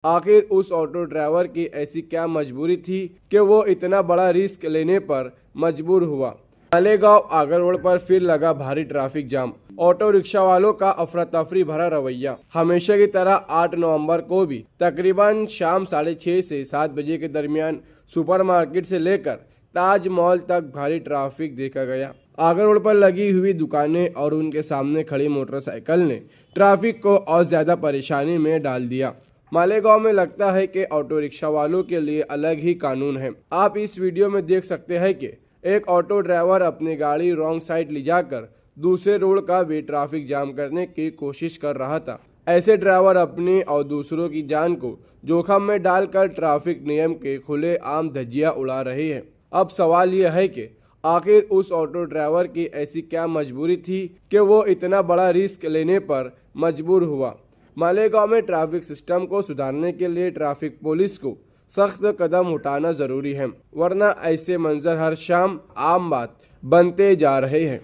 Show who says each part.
Speaker 1: आखिर उस auto driver की ऐसी क्या मजबूरी थी कि वो इतना बड़ा रिस्क लेने पर मजबूर हुआ। मालेगांव आगर रोड पर फिर लगा भारी ट्रैफिक जाम। ऑटो रिक्शा वालों का अफरा तफरी भरा रवैया। हमेशा की तरह 8 नवंबर को भी तकरीबन शाम 6:30 से 7 बजे के दरमियान सुपरमार्केट से लेकर ताज मॉल तक भारी ट्रैफिक देखा गया। आगर रोड पर लगी हुई दुकानें और उनके सामने खड़ी मोटरसाइकिल ने ट्रैफिक को और ज्यादा परेशानी में डाल दिया। मालेगांव में लगता है कि ऑटो रिक्शा वालों के लिए अलग ही कानून है। आप इस वीडियो में देख सकते हैं कि एक ऑटो ड्राइवर अपनी गाड़ी रॉन्ग साइड ले जाकर दूसरे रोड का भी ट्रैफिक जाम करने की कोशिश कर रहा था। ऐसे ड्राइवर अपनी और दूसरों की जान को जोखिम में डालकर ट्रैफिक नियम के खुले आम धज्जियां उड़ा रहे हैं। अब सवाल यह है कि आखिर उस ऑटो ड्राइवर की ऐसी क्या मजबूरी थी कि वो इतना बड़ा रिस्क लेने पर मजबूर हुआ। मालेगांव में ट्रैफिक सिस्टम को सुधारने के लिए ट्रैफिक पुलिस को सख्त कदम उठाना जरूरी है, वरना ऐसे मंजर हर शाम आम बात बनते जा रहे हैं।